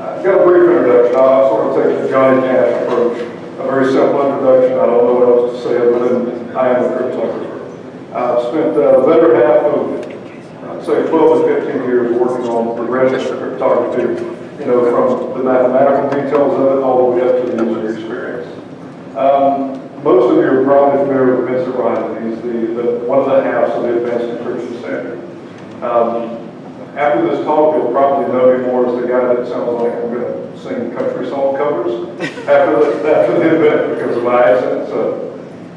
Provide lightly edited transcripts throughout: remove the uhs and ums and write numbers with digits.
I've got a brief introduction. I'll sort of take the Johnny Cash approach. A very simple introduction. I don't know what else to say other than I am a cryptographer. I've spent the better half of, say, 12 to 15 years working on progressive cryptography, from the mathematical details of it all the way up to the user experience. Most of you are probably familiar with Vincent Ryan. He's one of the halves of the advanced encryption standard. After this talk, you'll probably know me more as the guy that sounds like I'm going to sing country song covers after the event because of my accent. So,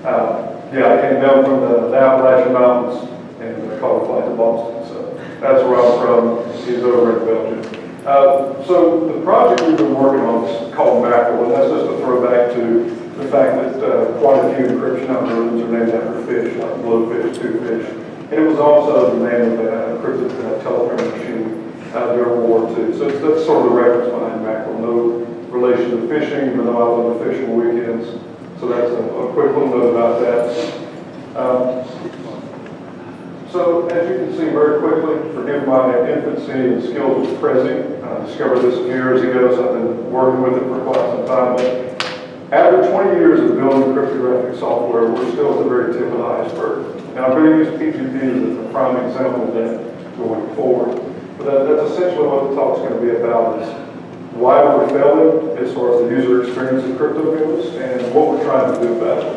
I came down from the Appalachian Mountains and caught a flight to Boston. So that's where I'm from. He's over in Belgium. So the project we've been working on is called Mackerel, and that's just a throwback to the fact that quite a few encryption algorithms are named after fish, like blowfish, twofish. And it was also the name of a encrypted telephone machine during World War II. So that's sort of the reference behind Mackerel. No relation to fishing, even though I was on the fishing weekends. So that's a quick little note about that. So as you can see very quickly, forgive my infancy and skills with Prezi. I discovered this a few years ago, so I've been working with it for quite some time. But after 20 years of building cryptographic software, we're still at the very tip of the iceberg. And I'm going to use PGPs as a prime example of that going forward. But that's essentially what the talk's going to be about, is why we're failing as far as the user experience of crypto goes and what we're trying to do about it.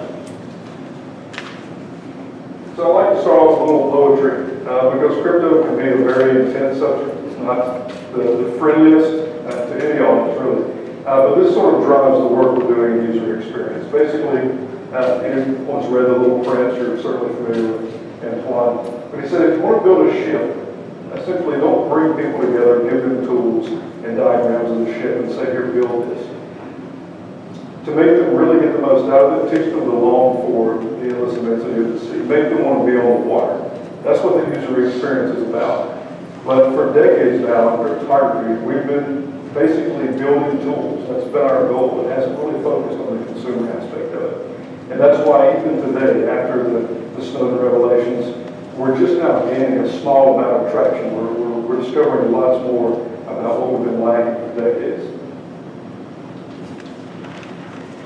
So I'd like to start off with a little poetry, because crypto can be a very intense subject. It's not the friendliest to any audience, really. But this sort of drives the work we're doing in user experience. Basically, anyone's read the little print, you're certainly familiar with Antoine. But he said, if you want to build a ship, essentially don't bring people together, give them tools and diagrams of the ship and say, here, build this. To make them really get the most out of it, teach them to long for the endless immensity of the sea. Make them want to be on the water. That's what the user experience is about. But for decades now in cryptography, we've been basically building tools. That's been our goal. It hasn't really focused on the consumer aspect of it. And that's why even today, after the Snowden revelations, we're just now gaining a small amount of traction. We're discovering lots more about what we've been lacking for decades.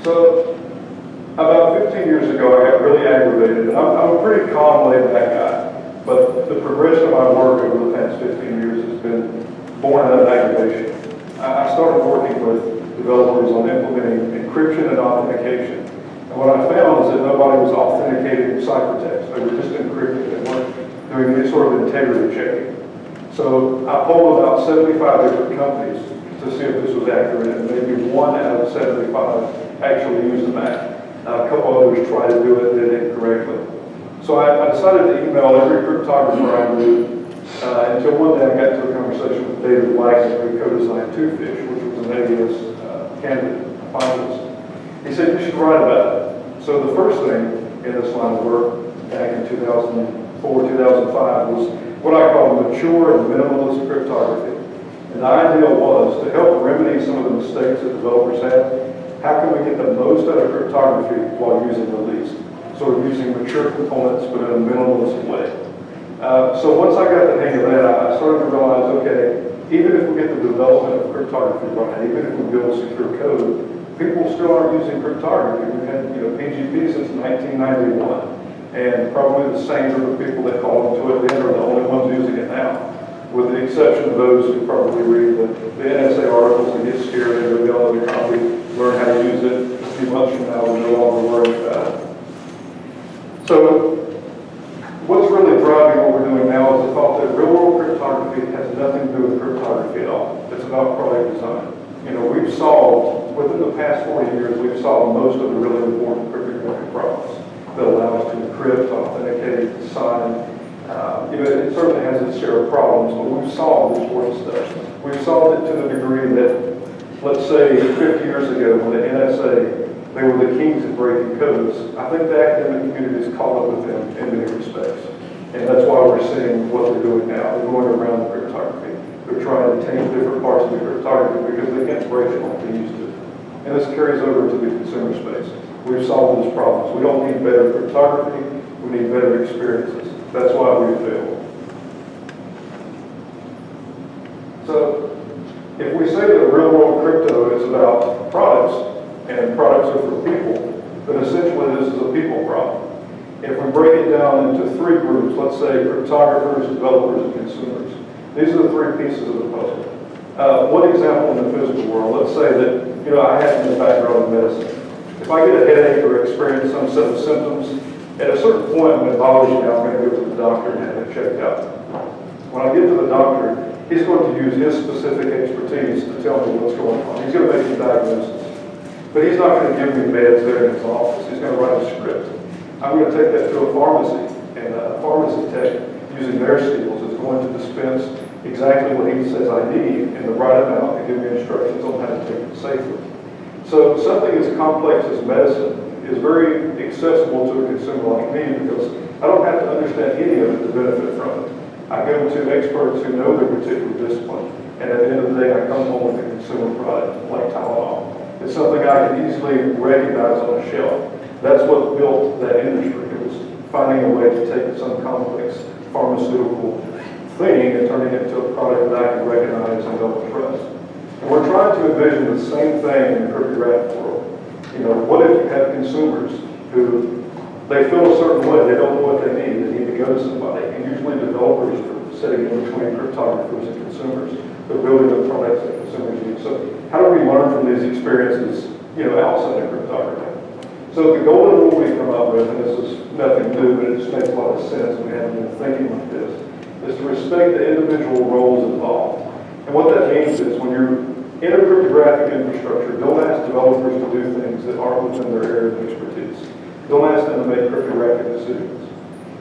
So about 15 years ago, I got really aggravated. And I'm a pretty calm, laid-back guy. But the progression of my work over the past 15 years has been born out of aggravation. I started working with developers on implementing encryption and authentication. And what I found is that nobody was authenticating ciphertext. They were just encrypting. They weren't doing any sort of integrity checking. So I polled about 75 different companies to see if this was accurate, and maybe 1 out of 75 actually used the Mac. A couple others tried to do it and did it incorrectly. So I decided to email every cryptographer I knew until one day I got into a conversation with David Black, who co-designed Twofish, which was an ABS candidate, finalist. He said, you should write about it. So the first thing in this line of work back in 2004, 2005 was what I call mature and minimalist cryptography. And the idea was to help remedy some of the mistakes that developers had. How can we get the most out of cryptography while using the least? Sort of using mature components, but in a minimalist way. So once I got the hang of that, I started to realize, okay, even if we get the development of cryptography right, even if we build secure code, people still aren't using cryptography. We've had PGP since 1991, and probably the same group of people that called into it then are the only ones using it now, with the exception of those who probably read the NSA articles and get scared and go download a copy, learn how to use it. A few months from now, we'll no longer worry about it. So what's really driving what we're doing now is the thought that real-world cryptography has nothing to do with cryptography at all. It's about product design. We've solved, within the past 40 years, we've solved most of the really important cryptographic problems that allow us to encrypt, authenticate, sign. It certainly has its share of problems, but we've solved this important stuff. We've solved it to the degree that, let's say, 50 years ago, when the NSA, they were the kings at breaking codes, I think the academic community has caught up with them in many respects. And that's why we're seeing what they're doing now. They're going around the cryptography. They're trying to change different parts of the cryptography because they can't break it like they used to. And this carries over to the consumer space. We've solved those problems. We don't need better cryptography. We need better experiences. That's why we failed. So If we say that real world crypto is about products and products are for people, then essentially this is a people problem. If we break it down into three groups, let's say cryptographers, developers, and consumers, these are the three pieces of the puzzle. One example in the physical world, let's say that, I have a background in medicine. If I get a headache or experience some set of symptoms, at a certain point I'm going to bother you now, I'm going to go to the doctor and have it checked out. When I get to the doctor, he's going to use his specific expertise to tell me what's going on. He's going to make a diagnosis. But he's not going to give me meds there in his office. He's going to write a script. I'm going to take that to a pharmacy, and a pharmacy tech, using their skills, is going to dispense exactly what he says I need in the right amount and give me instructions on how to take it safely. So something as complex as medicine is very accessible to a consumer like me because I don't have to understand any of it to benefit from it. I go to experts who know their particular discipline, and at the end of the day I come home with a consumer product like Tylenol. It's something I can easily recognize on a shelf. That's what built that industry. It was finding a way to take some complex pharmaceutical thing and turning it into a product that I can recognize and know and trust. And we're trying to envision the same thing in the cryptographic world. What if you have consumers who they feel a certain way, they don't know what they need to go to somebody. And usually developers are sitting in between cryptographers and consumers. They're building the products that consumers need. So how do we learn from these experiences, outside of cryptography? So the golden rule we come up with, and this is nothing new, but it just makes a lot of sense, and we haven't been thinking like this, is to respect the individual roles involved. And what that means is when you're in a cryptographic infrastructure, don't ask developers to do things that aren't within their area of expertise. Don't ask them to make cryptographic decisions.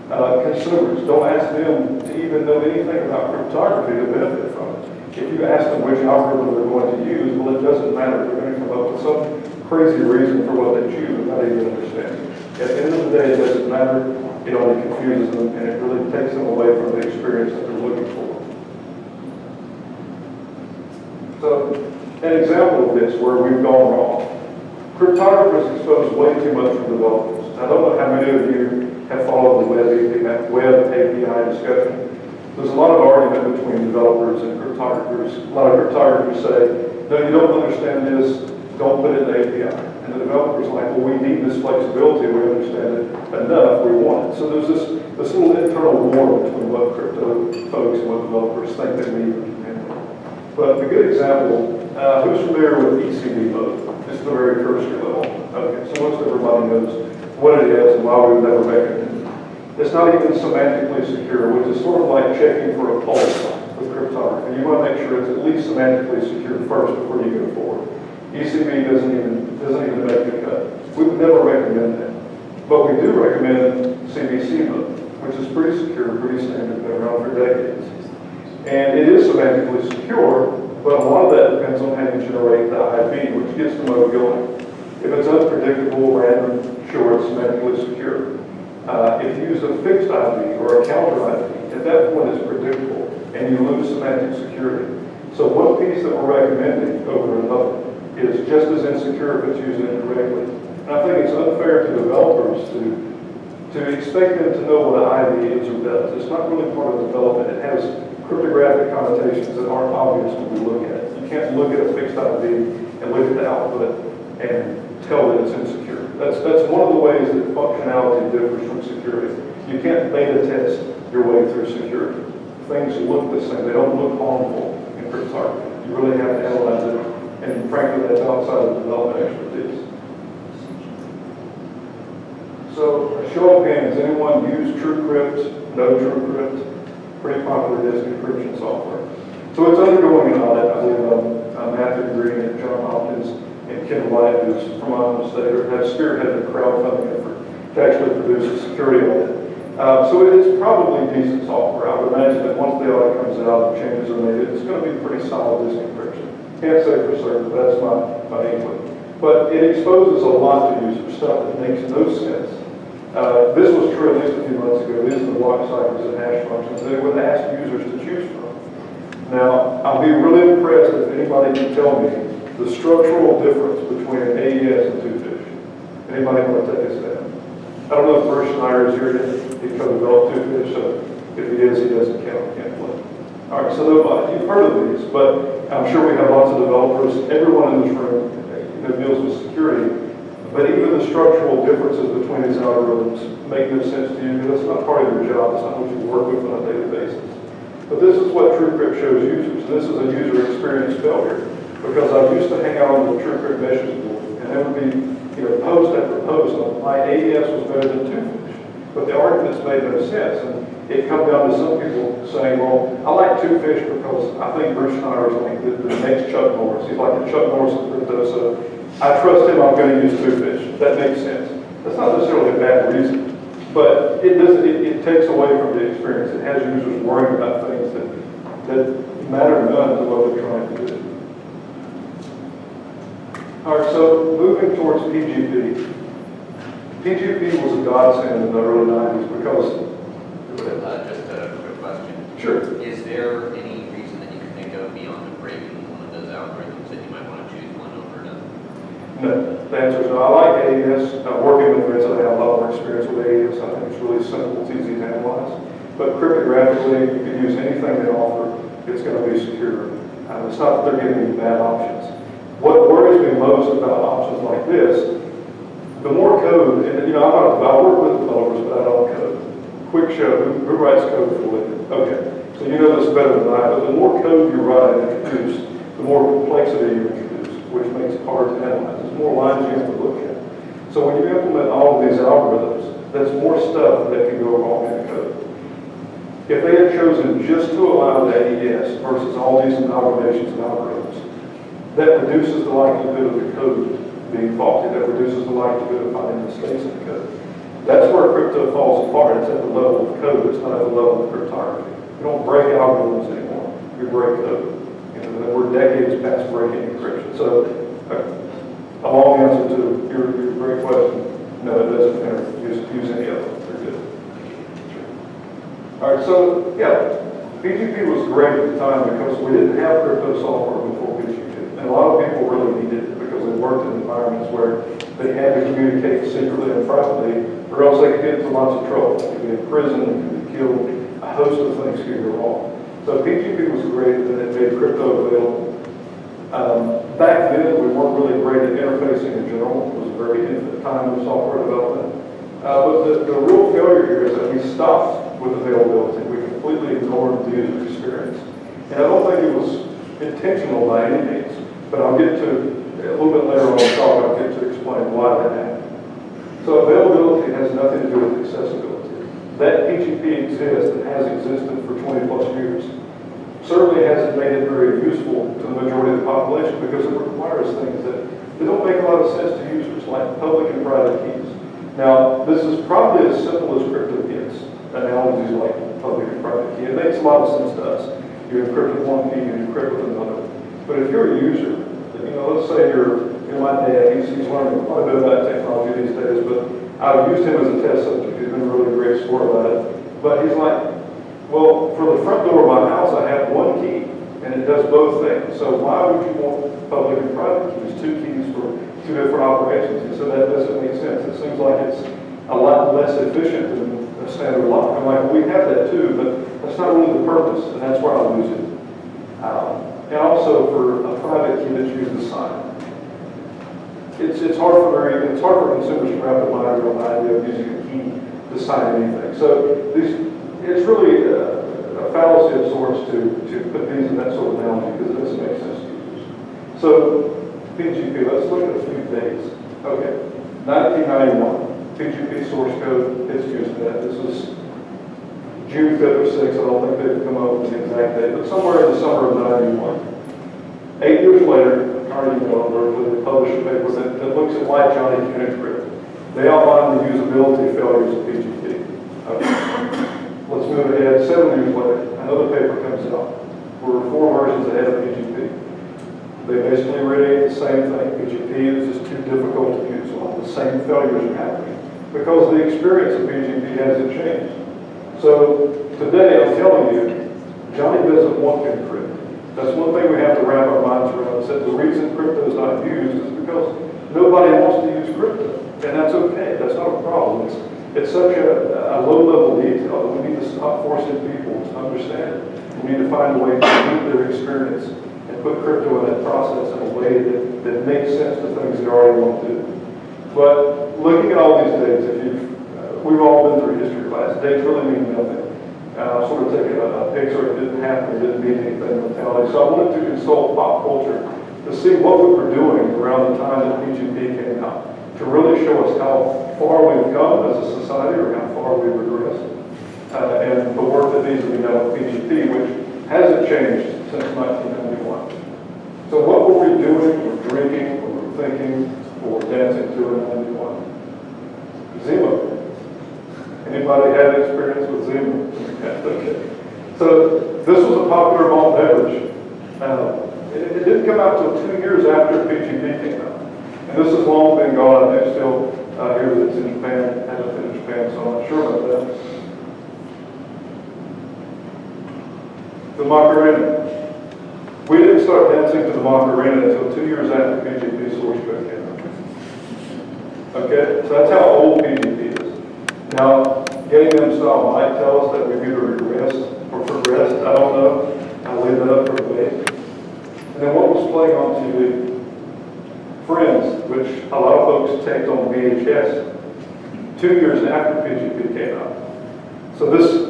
Consumers, don't ask them to even know anything about cryptography to benefit from it. If you ask them which algorithm they're going to use, well, it doesn't matter. They're going to come up with some crazy reason for what they choose without even understanding. At the end of the day, it doesn't matter. It only confuses them, and it really takes them away from the experience that they're looking for. So, an example of this where we've gone wrong. Cryptographers expose way too much from developers. I don't know how many of you have followed the web API discussion. There's a lot of argument between developers and cryptographers. A lot of cryptographers say, no, you don't understand this, don't put it in the API. And the developers are like, well, we need this flexibility, we understand it enough, we want it. So there's this little internal war between what crypto folks and what developers think they need. But a good example, who's familiar with ECB mode? Just the very cursory level. Okay, so most everybody knows what it is and why we would never recommend it. It's not even semantically secure, which is sort of like checking for a pulse with cryptography. You want to make sure it's at least semantically secure first before you go forward. ECB doesn't even make the cut. We would never recommend that. But we do recommend CBC mode, which is pretty secure, pretty standard, been around for decades. And it is semantically secure, but a lot of that depends on how you generate the IP, which gets the mode going. If it's unpredictable, random, sure, it's semantically secure. If you use a fixed IP or a counter IP, at that point it's predictable, and you lose semantic security. So one piece that we're recommending over another is just as insecure if it's used incorrectly. And I think it's unfair to developers to expect them to know what an IV is or does. It's not really part of development. It has cryptographic connotations that aren't obvious when we look at it. You can't look at a fixed IV and look at the output and tell that it's insecure. That's one of the ways that functionality differs from security. You can't beta test your way through security. Things look the same. They don't look harmful in cryptography. You really have to analyze it, and frankly, that's outside of development expertise. So, a show of hands, anyone use TrueCrypt, know TrueCrypt? Pretty popular disk encryption software. So it's undergoing an audit. I believe Matthew Green at Johns Hopkins and Ken White, who's from Iowa State, have spearheaded a crowdfunding effort to actually produce a security audit. So it is probably decent software. I would imagine that once the audit comes out and changes are made, it's going to be pretty solid disk encryption. Can't say for certain, but that's my input. But it exposes a lot to users, stuff that makes no sense. This was true at least a few months ago. These are the block ciphers and hash functions they would ask users to choose from. Now, I'll be really impressed if anybody can tell me the structural difference between an AES and two fish. Anybody want to take us down? I don't know if Bruce Schneider is here yet. He co-developed two fish, so if he is, he doesn't count. Can't play. All right, so nobody. You've heard of these, but I'm sure we have lots of developers, everyone in this room deals with security, but even the structural differences between these algorithms make no sense to you because that's not part of your job, it's not what you work with on a daily basis. But this is what TrueCrypt shows users. This is a user experience failure because I used to hang out on the TrueCrypt meshes board and there would be post after post on why AES was better than 2Fish. But the arguments made no sense. And it comes down to some people saying, well, I like 2Fish because I think Bruce Schneier is like the next Chuck Norris. He's like the Chuck Norris of crypto, so I trust him, I'm going to use 2Fish. That makes sense. That's not necessarily a bad reason, but it takes away from the experience. It has users worrying about things that matter none to what they're trying to do. All right, so moving towards PGP. PGP was a godsend in the early 90s because... Just a quick question. Sure. Is there any reason that you can think of beyond breaking one of those algorithms that you might want to choose one over another? No, the answer is no. I like AES. Working with friends, I have a lot more experience with AES. I think it's really simple, it's easy to analyze. But cryptographically, you can use anything they offer. It's going to be secure. It's not that they're giving you bad options. What worries me most about options like this, the more code, and I work with developers, but I don't code. Quick show, who writes code for a living? Okay, so you know this better than I, but the more code you write and introduce, the more complexity you introduce, which makes it hard to analyze. There's more lines you have to look at. So when you implement all of these algorithms, that's more stuff that can go wrong in the code. If they had chosen just to allow the AES versus all these amalgamations and algorithms, that reduces the likelihood of the code being faulty, that reduces the likelihood of finding mistakes in the code. That's where crypto falls apart. It's at the level of code, it's not at the level of cryptography. You don't break algorithms anymore, you break code. We're decades past breaking encryption. So, a long answer to your great question, no, it doesn't use any of them. They're good. All right, so, yeah, PGP was great at the time because we didn't have crypto software before PGP. And a lot of people really needed it because they worked in environments where they had to communicate secretly and privately, or else they could get into lots of trouble. They could be in prison, they could be killed, a host of things could go wrong. So PGP was great that it made crypto available. Back then, we weren't really great at interfacing in general. It was a very infant time of software development. But the real failure here is that we stopped with availability. We completely ignored the user experience. And I don't think it was intentional by any means, but I'll get to a little bit later on in the talk, I'll get to explain why that happened. So availability has nothing to do with accessibility. That PGP exists and has existed for 20 plus years. Certainly hasn't made it very useful to the majority of the population because it requires things that don't make a lot of sense to users, like public and private keys. Now, this is probably as simple as crypto gets, analogies like public and private key. It makes a lot of sense to us. You encrypt with one key, you encrypt with another. But if you're a user, let's say you're my dad, he's learning quite a bit about technology these days, but I've used him as a test subject. He's been a really great sport about it. But he's like, well, for the front door of my house, I have one key, and it does both things. So why would you want public and private keys, two keys for two different operations? He said that doesn't make sense. It seems like it's a lot less efficient than a standard lock. I'm like, we have that too, but that's not really the purpose, and that's where I'll use it. And also for a private key that's used to sign. It's hard for consumers to wrap their mind around the idea of using a key to sign anything. So it's really a fallacy of sorts to put these in that sort of analogy because it doesn't make sense to users. So PGP, let's look at a few dates. Okay, 1991, PGP source code, it's used that. This is June 5th or 6th, I don't think they've come up with the exact date, but somewhere in the summer of 91. 8 years later, Carnegie Mellon they published a paper that looks at why Johnny can encrypt. They outline the usability failures of PGP. Okay. Let's move ahead. 7 years later, another paper comes out. We're 4 versions ahead of PGP. They basically radiate the same thing. PGP is just too difficult to use. All the same failures are happening because the experience of PGP hasn't changed. So today, I'm telling you, Johnny doesn't want to encrypt. That's one thing we have to wrap our minds around, is that the reason crypto is not used is because nobody wants to use crypto. And that's okay, that's not a problem. It's such a low-level detail that we need to stop forcing people to understand it. We need to find a way to meet their experience and put crypto in that process in a way that makes sense to things they already want to do. But looking at all these dates, we've all been through history class. Dates really mean nothing. Sort of taking a picture, it didn't happen, it didn't mean anything mentality. So I wanted to consult pop culture to see what we were doing around the time that PGP came out, to really show us how far we've come as a society or how far we've regressed. And the work that needs to be done with PGP, which hasn't changed since 1991. So what were we doing, or drinking, or thinking, or dancing to in 91? Zemo. Anybody had experience with Zemo? Okay. So this was a popular malt beverage. It didn't come out until 2 years after PGP came out. And this has long been gone. I think still here that it's in Japan, hasn't been in Japan, so I'm not sure about that. The Macarena. We didn't start dancing to the Macarena until 2 years after PGP source code came out. Okay, so that's how old PGP is. Now, getting them style might tell us that we've either regressed or progressed. I don't know. I'll leave that up for debate. And then what was playing on TV? Friends, which a lot of folks taped on VHS 2 years after PGP came out. So this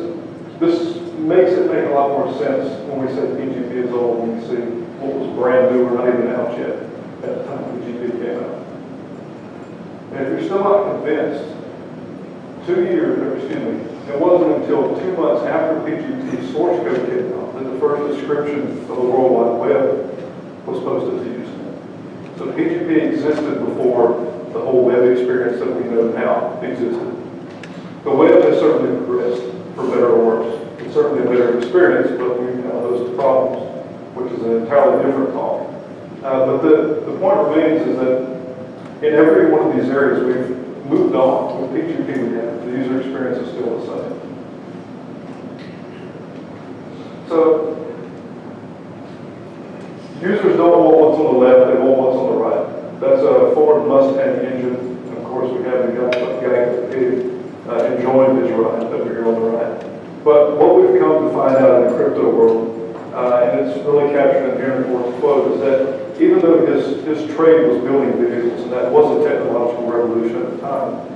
makes it make a lot more sense when we say PGP is old, when we see what was brand new or not even out yet at the time PGP came out. And if you're still not convinced, 2 years, or excuse me, it wasn't until 2 months after PGP source code came out that the first description of the World Wide Web was posted to Usenet. So PGP existed before the whole web experience that we know now existed. The web has certainly progressed, for better or worse. It's certainly a better experience, but we have those problems, which is an entirely different talk. But the point remains is that in every one of these areas we've moved on. With PGP we have. The user experience is still the same. So, users don't want what's on the left, they want what's on the right. That's a Ford Mustang engine. And of course, we have the guy enjoying his ride over here on the right. But what we've come to find out in the crypto world, and it's really captured in Henry Ford's quote, is that even though his trade was building vehicles, and that was a technological revolution at the time,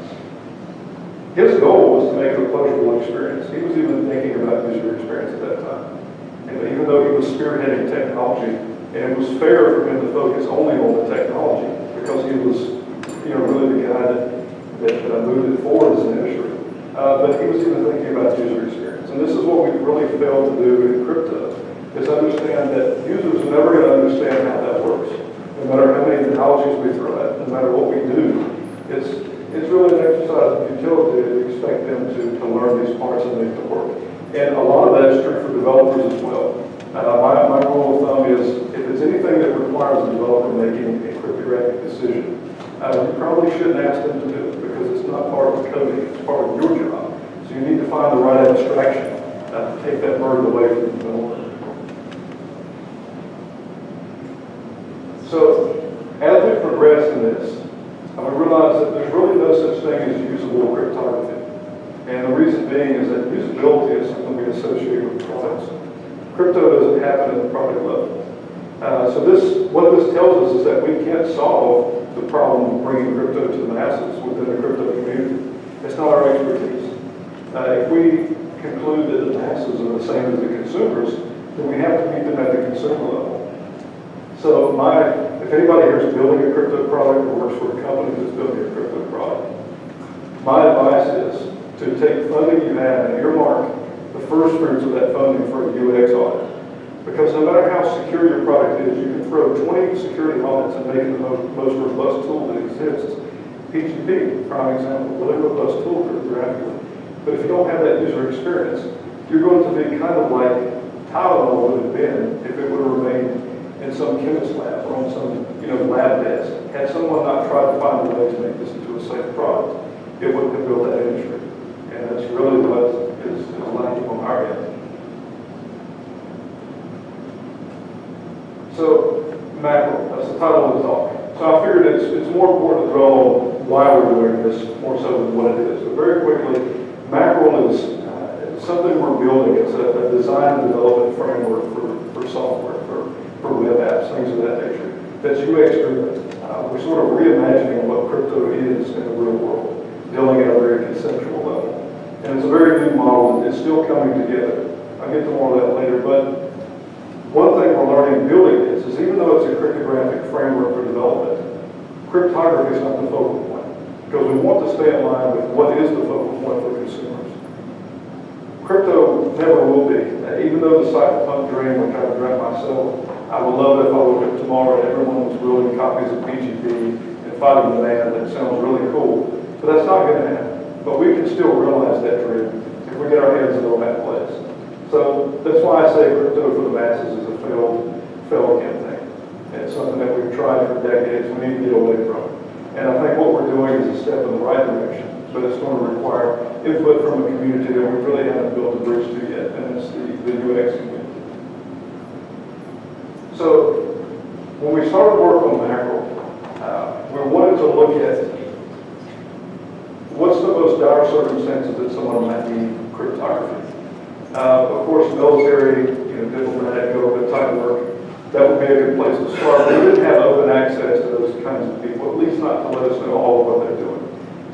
his goal was to make it a pleasurable experience. He was even thinking about user experience at that time. And even though he was spearheading technology, and it was fair for him to focus only on the technology, because he was, really the guy that moved it forward as an industry. But he was even thinking about user experience. And this is what we've really failed to do in crypto, is understand that users are never going to understand how that works. No matter how many analogies we throw at, no matter what we do, it's really an exercise of utility to expect them to learn these parts and make them work. And a lot of that is true for developers as well. My rule of thumb is, if it's anything that requires a developer making a cryptographic decision, you probably shouldn't ask them to do it, because it's not part of the coding, it's part of your job. So you need to find the right abstraction to take that burden away from the developer. So, as we progress in this, we realize that there's really no such thing as usable cryptography. And the reason being is that usability is something we associate with products. Crypto doesn't happen at the product level. What this tells us is that we can't solve the problem of bringing crypto to the masses within the crypto community. It's not our expertise. If we conclude that the masses are the same as the consumers, then we have to meet them at the consumer level. So if anybody here is building a crypto product or works for a company that's building a crypto product, my advice is to take funding you have and earmark the first fruits of that funding for a UX audit. Because no matter how secure your product is, you can throw 20 security audits and make it the most robust tool that exists. PGP, prime example, really robust tool cryptographically. But if you don't have that user experience, you're going to be kind of like Tylenol would have been if it would have remained in some chemist lab or on some lab desk. Had someone not tried to find a way to make this into a safe product, it wouldn't have built that industry. And that's really what is lacking on our end. So, Mackerel, that's the title of the talk. So I figured it's more important to dwell on why we're doing this more so than what it is. So very quickly, Mackerel is something we're building. It's a design and development framework for software, for for web apps, things of that nature. That's UX driven. We're sort of reimagining what crypto is in the real world, dealing at a very conceptual level. And it's a very new model, and it's still coming together. I'll get to more of that later, but one thing we're learning building this is even though it's a cryptographic framework for development, cryptography is not the focal point, because we want to stay in line with what is the focal point for consumers. Crypto never will be. Even though the cyberpunk dream, which I regret myself, I would love it if I woke up tomorrow and everyone was building copies of PGP and fighting the man. That sounds really cool, but that's not going to happen. But we can still realize that dream if we get our heads in the right place. So that's why I say crypto for the masses is a failed campaign. And it's something that we've tried for decades. We need to get away from. And I think what we're doing is a step in the right direction, but it's going to require input from a community that we really haven't built a bridge to yet, and it's the UX community. So when we started work on Mackerel, we wanted to look at what's the most dire circumstances that someone might need cryptography. Of course, military, diplomatic, government type work, that would be a good place to start. We didn't have open access to those kinds of people, at least not to let us know all of what they're doing.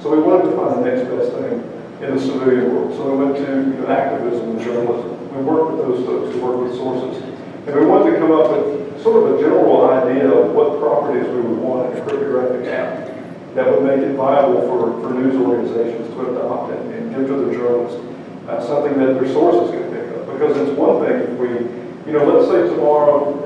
So we wanted to find the next best thing in the civilian world. So we went to activism and journalism. We worked with those folks, we worked with sources. And we wanted to come up with sort of a general idea of what properties we would want in a cryptographic app that would make it viable for news organizations to adopt and give to their journalists. Something that their sources can pick up. Because it's one thing if we, let's say tomorrow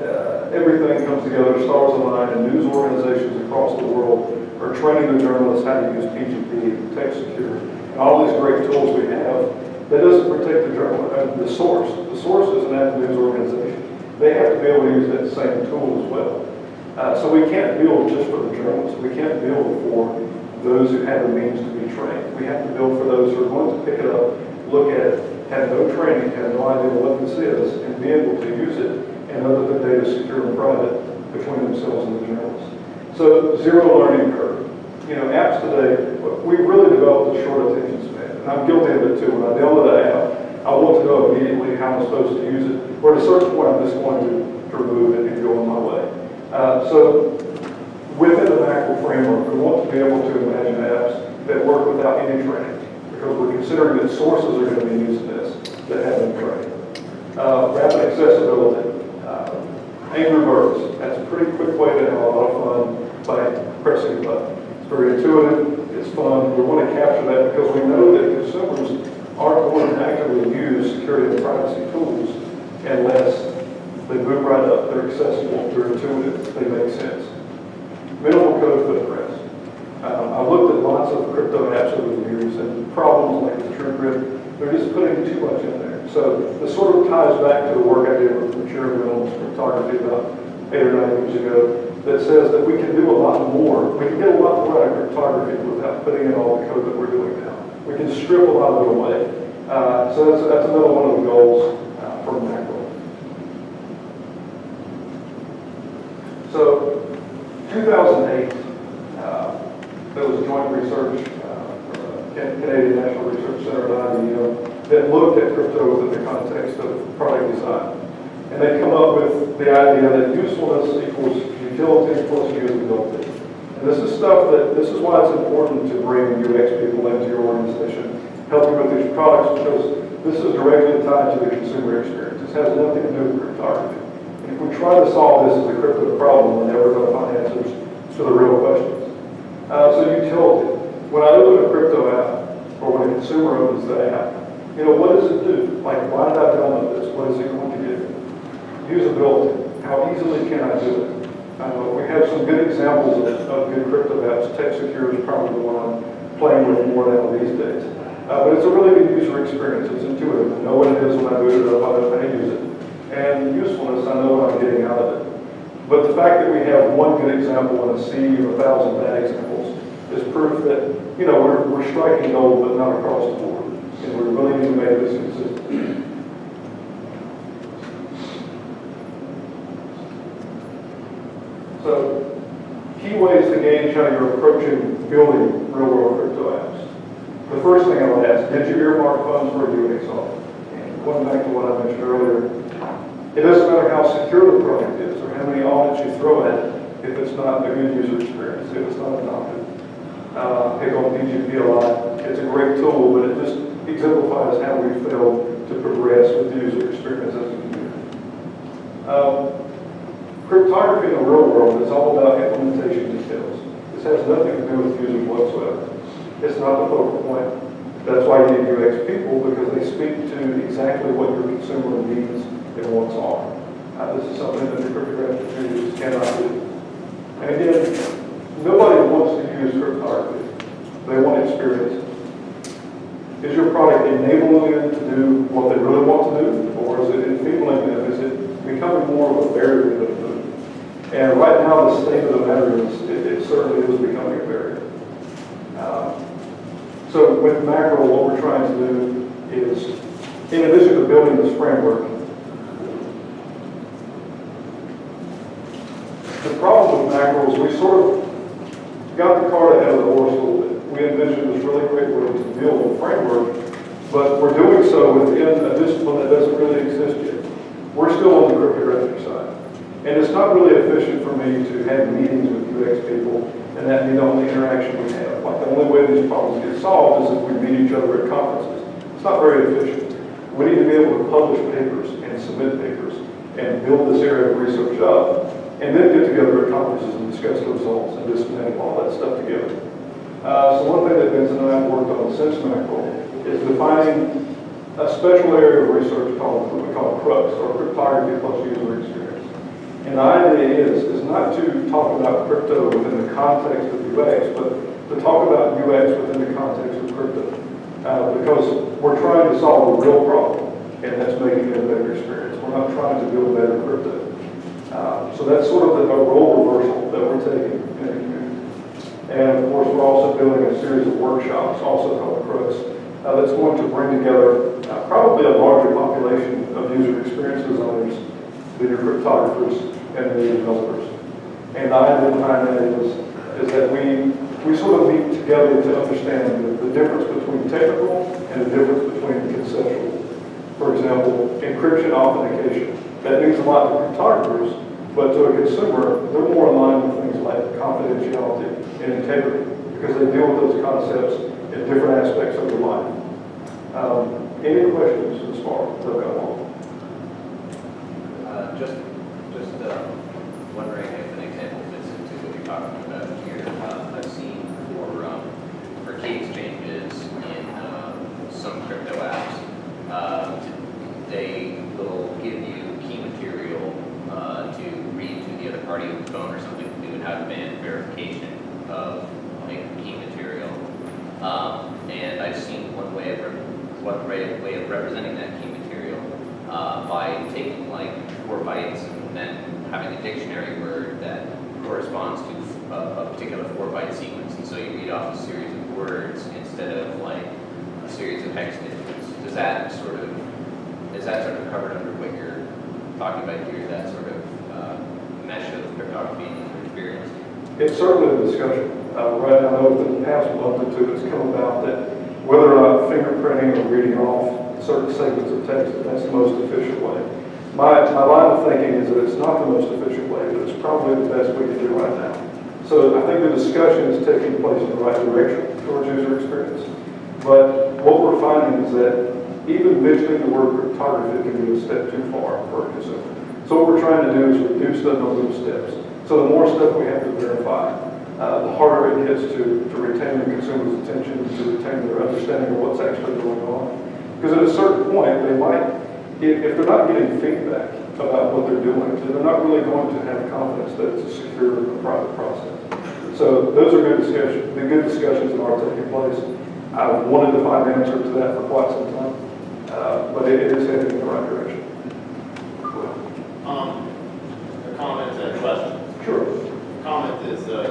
everything comes together, stars align, and news organizations across the world are training the journalists how to use PGP, text security, and all these great tools we have. That doesn't protect the source. The source is an active news organization. They have to be able to use that same tool as well. So we can't build just for the journalists. We can't build for those who have the means to be trained. We have to build for those who are going to pick it up, look at it, have no training, have no idea what this is, and be able to use it and know that the data is secure and private between themselves and the journalists. So zero learning curve. Apps today, we really developed a short attention span. And I'm guilty of it too. When I download an app, I want to know immediately how I'm supposed to use it. Or at a certain point, I'm just going to remove it and go on my way. So within the Mackerel framework, we want to be able to imagine apps that work without any training, because we're considering that sources are going to be using this that have been trained. Rapid accessibility. Angry Birds. That's a pretty quick way to have a lot of fun by pressing a button. It's very intuitive, it's fun. We want to capture that because we know that consumers aren't going to actively use security and privacy tools unless they move right up, they're accessible, they're intuitive, they make sense. Minimal code footprints. I've looked at lots of crypto apps over the years, and problems like the TrueCrypt, they're just putting too much in there. So this sort of ties back to the work I did with Mature Cryptography about 8 or 9 years ago that says that we can do a lot more. We can get a lot more out of cryptography without putting in all the code that we're doing now. We can strip a lot of it away. So that's another one of the goals for Mackerel. So 2008, there was a joint research, Canadian National Research Center at IEEE, that looked at crypto within the context of product design. And they come up with the idea that usefulness equals utility plus usability. And this is why it's important to bring UX people into your organization, help you with these products, because this is directly tied to the consumer experience. This has nothing to do with cryptography. And if we try to solve this as a crypto problem, we're never going to find answers to the real questions. So utility. When I open a crypto app, or when a consumer opens the app, what does it do? Like, why did I download this? What is it going to give? Usability. How easily can I do it? We have some good examples of good crypto apps. TechSecure is probably the one I'm playing with more now these days. But it's a really good user experience. It's intuitive. I know what it is when I boot it up. I know how to use it. And usefulness, I know what I'm getting out of it. But the fact that we have one good example in a sea of 1,000 bad examples is proof that, we're striking gold, but not across the board. And we really need to make this consistent. So, key ways to gauge how you're approaching building real-world crypto apps. The first thing I would ask, did you earmark funds for a UX audit? And going back to what I mentioned earlier, It doesn't matter how secure the product is or how many audits you throw at it if it's not a good user experience, if it's not adopted. Pick on PGP a lot. It's a great tool, but it just exemplifies how we fail to progress with the user experience as a community. Cryptography in the real world is all about implementation details. This has nothing to do with users whatsoever. It's not the focal point. That's why you need UX people, because they speak to exactly what your consumer needs and wants are. This is something that the cryptographic communities cannot do. And again, nobody wants to use cryptography. They want experience. Is your product enabling them to do what they really want to do, or is it enfeebling them? Is it becoming more of a barrier to them? And right now, the state of the matter is, it certainly is becoming a barrier. So with Mackerel, what we're trying to do is, in addition to building this framework, the problem with Mackerel is we sort of got the cart ahead of the horse a little bit. We envisioned this really great way to build a framework, but we're doing so within a discipline that doesn't really exist yet. We're still on the cryptographic side. And it's not really efficient for me to have meetings with UX people and that be the only interaction we have. Like the only way these problems get solved is if we meet each other at conferences. It's not very efficient. We need to be able to publish papers and submit papers and build this area of research up, and then get together at conferences and discuss the results and disseminate all that stuff together. So one thing that Vince and I have worked on since Mackerel is defining a special area of research called what we call CRUX, or cryptography plus user experience. And the idea is not to talk about crypto within the context of UX, but to talk about UX within the context of crypto. Because we're trying to solve a real problem, and that's making it a better experience. We're not trying to build better crypto. So that's sort of a role reversal that we're taking in the community. And of course, we're also building a series of workshops, also called CRUX, that's going to bring together probably a larger population of user experience designers, the cryptographers, and the developers. And the idea behind that is that we sort of meet together to understand the difference between technical and the difference between conceptual. For example, encryption authentication. That means a lot to cryptographers, but to a consumer, they're more aligned with things like confidentiality and integrity, because they deal with those concepts in different aspects of their life. Any questions as far as I've got along? Just wondering if an example fits into what you're talking about here. I've seen for key exchanges in some crypto apps, they will give you key material to read to the other party on the phone or something to do an out-of-band verification of key material. And I've seen one way of representing that key material by taking like 4 bytes and then having a dictionary word that corresponds to a particular 4-byte sequence. And so you read off a series of words instead of like a series of hex digits. Is that sort of covered under what you're talking about here, that sort of mesh of cryptography and user experience? It's certainly a discussion. Right now, I know within the past month or two, it's come about that whether or not fingerprinting or reading off certain segments of text, that's the most efficient way. My line of thinking is that it's not the most efficient way, but it's probably the best we can do right now. So I think the discussion is taking place in the right direction towards user experience. But what we're finding is that even mentioning the word cryptography can be a step too far for a consumer. So what we're trying to do is reduce the number of steps. So the more stuff we have to verify, the harder it gets to retain the consumer's attention, to retain their understanding of what's actually going on. Because at a certain point, they might, if they're not getting feedback about what they're doing, then they're not really going to have confidence that it's a secure and private process. So those are good discussions. The good discussions that are taking place. I've wanted to find an answer to that for quite some time, but it is heading in the right direction. A comment and a question. Sure. Comment is you have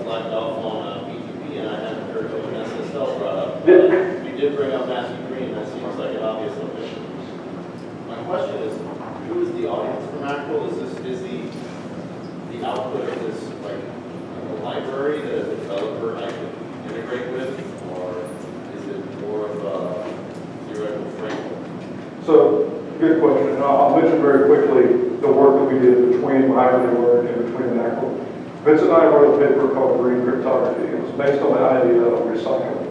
slacked off on PGP, and I haven't heard of an SSL brought up. Yeah. You did bring up Matthew Green. That seems like an obvious omission. My question is, who is the audience for Mackerel? Is the output of this like a library that a developer might integrate with, or is it more of a theoretical framework? So good question. And I'll mention very quickly the work that we did between Mackerel and between Mackerel. Vince and I wrote a paper called Green Cryptography. It was based on the idea of recycling.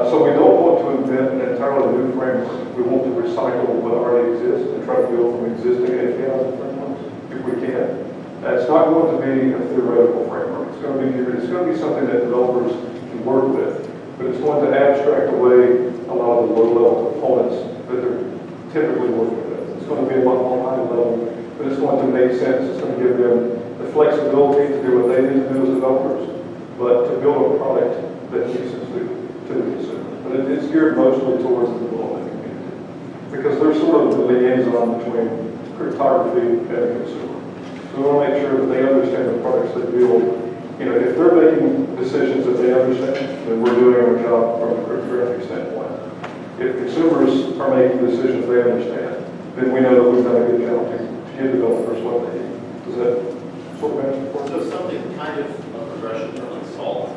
So we don't want to invent an entirely new framework. We want to recycle what already exists and try to build from existing APIs and frameworks if we can. It's not going to be a theoretical framework. It's going to be something that developers can work with, but it's going to abstract away a lot of the low-level components that they're typically working with. It's going to be a lot more high level, but it's going to make sense. It's going to give them the flexibility to do what they need to do as developers, but to build a product that makes sense to the consumer. But it's geared mostly towards the development community, because they're sort of the liaison between cryptography and the consumer. So we want to make sure that they understand the products they build. You know, if they're making decisions that they understand, then we're doing our job from a cryptographic standpoint. If consumers are making decisions they understand, then we know that we've done a good job to give developers what they need. Does that sort of answer the question? So something kind of a progression from like SALT.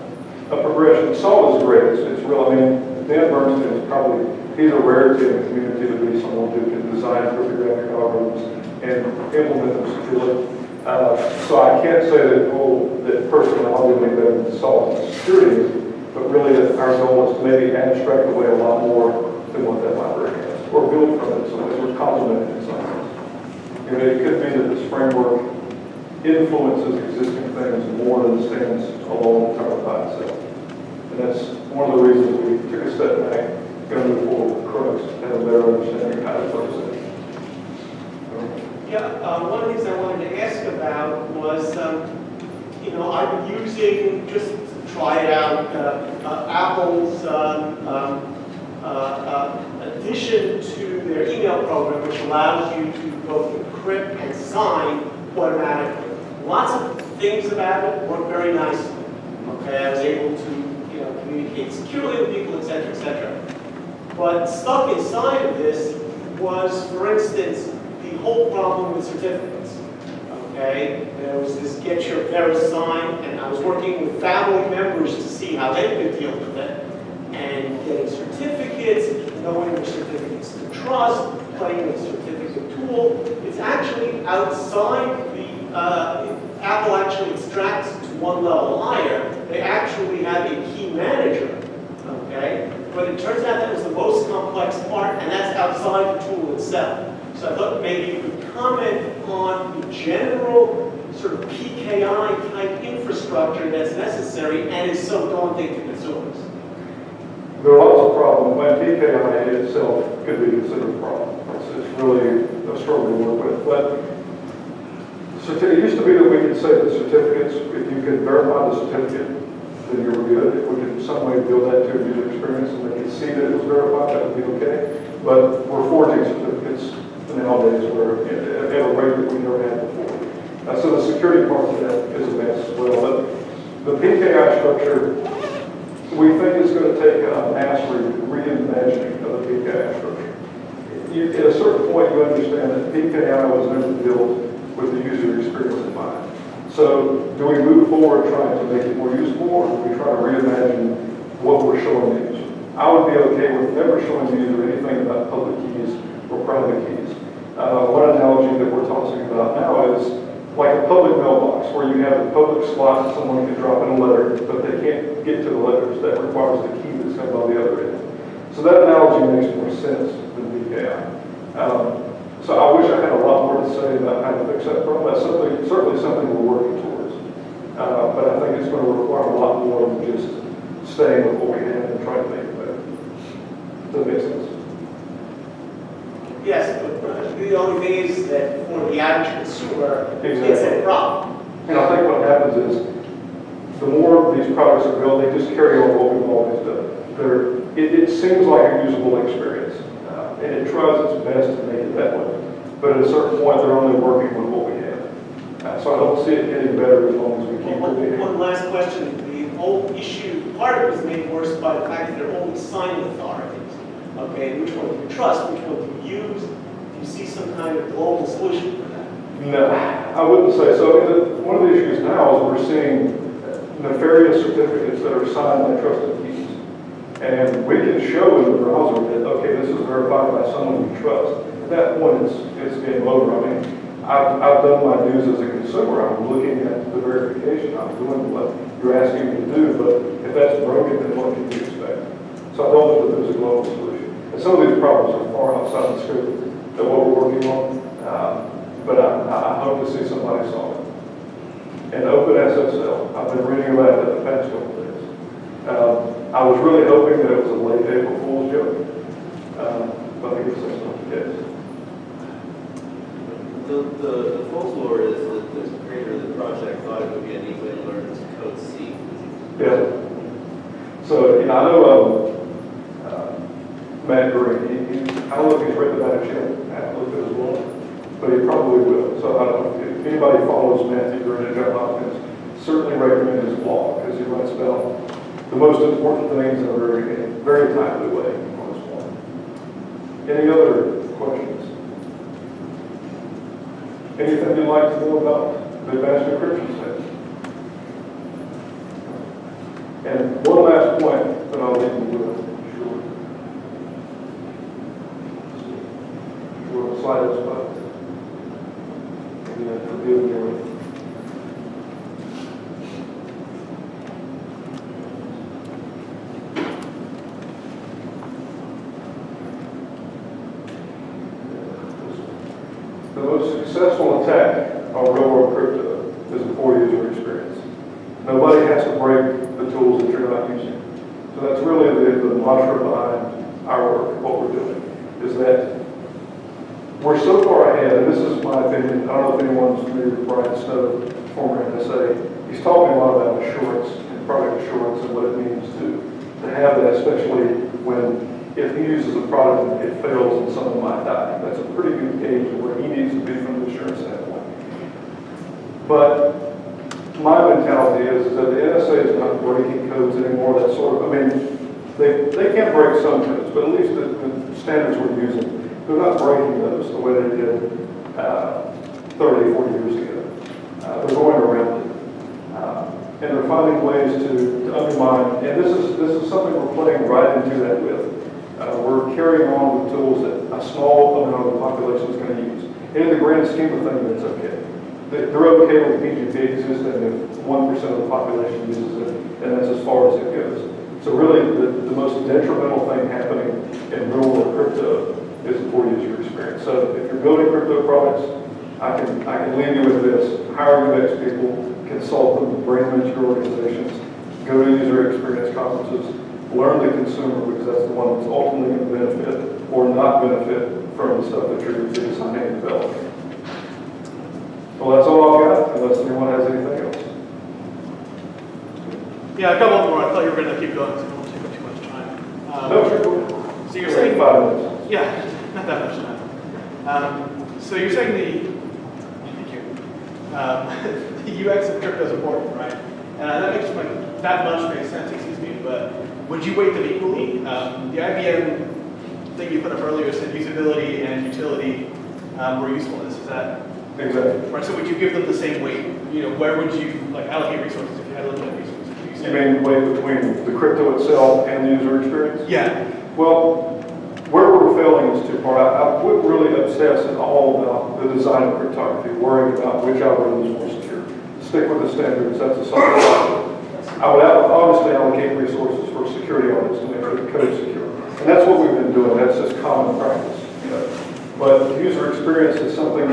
A progression. SALT is great. It's real. I mean, Dan Bernstein is probably, he's a rarity in the community to be someone who can design cryptographic algorithms and implement them securely. So I can't say that personally I'll do any better than SALT in security, but really our goal is to maybe abstract away a lot more than what that library has, or build from it so that we're complementing in some ways. You know, it could be that this framework influences existing things more than stands alone entirely by itself. And that's one of the reasons we took a step back, going to move forward with Crux, and a better understanding of how to process it. Yeah, one of the things I wanted to ask about was, you know, I'm using, just to try it out, Apple's addition to their email program, which allows you to both encrypt and sign automatically. Lots of things about it work very nicely. Okay, I was able to, you know, communicate securely with people, etc., etc. But stuck inside of this was, for instance, the whole problem with certificates. Okay, there was this get your VeriSign, and I was working with family members to see how they could deal with it, and getting certificates, knowing which certificates to trust, playing with the certificate tool. It's actually outside the, Apple actually extracts it to one level higher. They actually have a key manager, okay? But it turns out that was the most complex part, and that's outside the tool itself. So I thought maybe you could comment on the general sort of PKI type infrastructure that's necessary and is so daunting to consumers. There are lots of problems. When PKI itself could be considered a problem. It's really a struggle to work with. But it used to be that we could say that certificates, if you could verify the certificate, then you were good. If we could in some way build that to a user experience and they could see that it was verified, that would be okay. But we're forging certificates nowadays where at a rate that we never had before. So the security part of that is advanced as well. But the PKI structure, we think it's going to take a mass reimagining of the PKI structure. At a certain point, you understand that PKI was never built with the user experience in mind. So do we move forward trying to make it more usable, or do we try to reimagine what we're showing the user? I would be okay with never showing the user anything about public keys or private keys. One analogy that we're talking about now is like a public mailbox where you have a public slot that someone can drop in a letter, but they can't get to the letters. That requires the key that's come on the other end. So that analogy makes more sense than PKI. So I wish I had a lot more to say about how to fix that problem. That's certainly something we're working towards. But I think it's going to require a lot more than just staying with what we have and trying to make it better. Does that make sense? Yes, but the only thing is that for the average consumer, Exactly. It's a problem. And I think what happens is the more these products are built, they just carry on what we've always done. It seems like a usable experience, and it tries its best to make it that way. But at a certain point, they're only working with what we have. So I don't see it getting better as long as we keep moving. One last question. The whole issue, part of it was made worse by the fact that they're only signing authorities. Okay, which one do you trust? Which one do you use? Do you see some kind of global solution for that? No, I wouldn't say so. I mean, one of the issues now is we're seeing nefarious certificates that are signed by trusted keys. And we can show in the browser that, okay, this is verified by someone we trust. At that point, it's game over. I mean, I've done my dues as a consumer. I'm looking at the verification. I'm doing what you're asking me to do, but if that's broken, then what can you expect? So I don't know that there's a global solution. And some of these problems are far outside the scope of what we're working on, but I hope to see somebody solve it. And OpenSSL, I've been reading about it the past couple of days. I was really hoping that it was a late April Fool's joke, but I guess that's not the case. The folklore is that the creator of the project thought it would be a neat way to learn code C. Yeah. So, I know Matt Green, I don't know if he's written about it yet, I haven't looked at his blog, but he probably will. So I don't know if anybody follows Matthew Green at Johns Hopkins, certainly recommend his blog because he writes about the most important things in a very timely way on this one. Any other questions? Anything you'd like to know about the advanced encryption set? And one last point that I'll leave you with. Sure, slide this button. And forgive me with. The most successful attack on real-world crypto is a poor user experience. Nobody has to break the tools that you're not using. So that's really the mantra behind our work, what we're doing, is that we're so far ahead, and this is my opinion. I don't know if anyone's familiar with Brian Snow, former NSA. He's talking a lot about assurance and product assurance and what it means to have that, especially when if he uses a product and it fails and someone might die. That's a pretty good gauge of where he needs to be from the assurance standpoint. But my mentality is that the NSA is not breaking codes anymore. That sort of, I mean, they can't break some codes, but at least the standards we're using, they're not breaking those the way they did 30, 40 years ago. They're going around it. And they're finding ways to undermine, and this is something we're playing right into that with. We're carrying on with tools that a small amount of the population is going to use. And in the grand scheme of things, that's okay. They're okay with PGP existing if 1% of the population uses it, and that's as far as it goes. So really, the most detrimental thing happening in real-world crypto is the poor user experience. So if you're building crypto products, I can leave you with this. Hire UX people, consult them, bring them into your organizations, go to user experience conferences, learn the consumer because that's the one that's ultimately going to benefit or not benefit from the stuff that you're designing and developing. Well, that's all I've got, unless anyone has anything else. Yeah, a couple more. I thought you were going to keep going, so it won't take up too much time. No, sure. So you're saying 5 minutes. Yeah, not that much time. So you're saying thank you. The UX of crypto is important, right? That much makes sense. Excuse me, but would you weight them equally? The IBM thing you put up earlier said usability and utility were usefulness. Is that Exactly. right? So would you give them the same weight? Where would you allocate resources if you had limited resources? You mean weight between the crypto itself and the user experience? Yeah. Well, where we're failing is two-part. I wouldn't really obsess at all about the design of cryptography, worrying about which algorithm is more secure. Stick with the standards. That's a solid. I would obviously allocate resources for security audits to make sure the code is secure. And that's what we've been doing. That's just common practice. But the user experience is something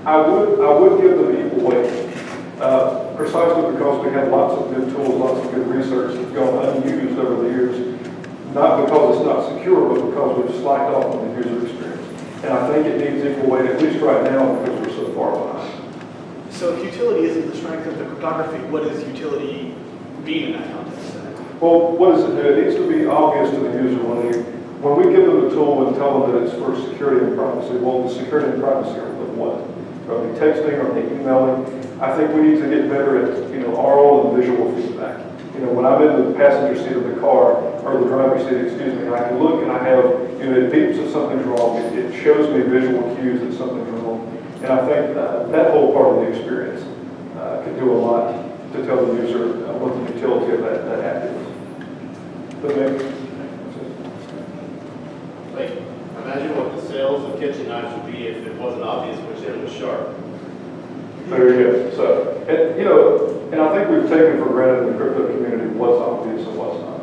I would give them equal weight, precisely because we have lots of good tools, lots of good research that's gone unused over the years, not because it's not secure, but because we've slacked off on the user experience. And I think it needs equal weight, at least right now, because we're so far behind. So if utility isn't the strength of the cryptography, what does utility mean in that context? Well, what does it do? It needs to be obvious to the user when we give them the tool and tell them that it's for security and privacy. Well, the security and privacy are the what? Are they texting? Are they emailing? I think we need to get better at oral and visual feedback. When I'm in the passenger seat of the car, or the driver's seat, excuse me, I can look and I have, it beeps if something's wrong. It shows me visual cues that something's wrong. And I think that whole part of the experience can do a lot to tell the user what the utility of that app is. Does that make sense? kitchen knives would be if it wasn't obvious which end was sharp. There you go. So, and, you know, and I think we've taken for granted in the crypto community what's obvious and what's not.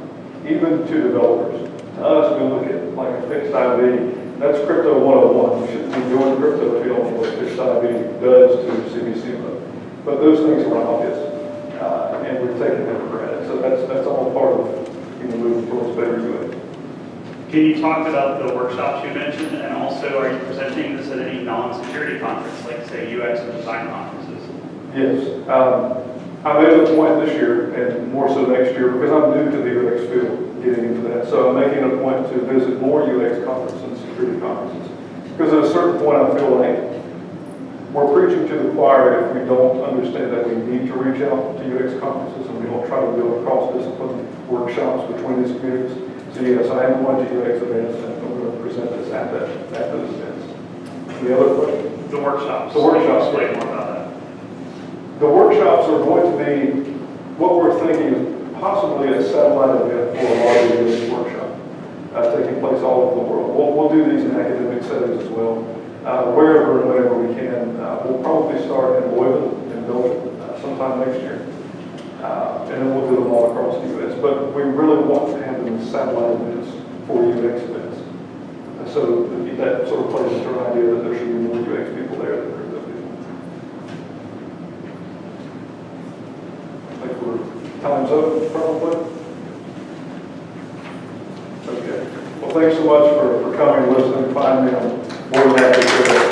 Even to developers. To us, we look at like a fixed IV. That's crypto 101. You shouldn't be doing crypto if you don't know what fixed IV does to CBC mode. But those things are obvious, and we're taking them for granted. So that's all part of, you know, moving towards better UX. Can you talk about the workshops you mentioned, and also are you presenting this at any non-security conference, like say UX or design conferences? Yes. I made a point this year, and more so next year, because I'm new to the UX field, getting into that. So I'm making a point to visit more UX conferences and security conferences. Because at a certain point, I feel like we're preaching to the choir if we don't understand that we need to reach out to UX conferences, and we don't try to build cross-discipline workshops between these communities. So yes, I am going to UX events, and I'm going to present this at those events. The other question? The workshops. The workshops. Explain more about that. The workshops are going to be, what we're thinking is possibly a satellite event for a larger UX workshop taking place all over the world. We'll do these in academic settings as well, wherever and whenever we can. We'll probably start in Louisville in Belgium sometime next year. And then we'll do them all across the U.S. But we really want to have them as satellite events for UX events. And so that sort of plays into our idea that there should be more UX people there than crypto people. I think time's up, probably. Okay. Well, thanks so much for coming and listening. Finally, I'm more than happy to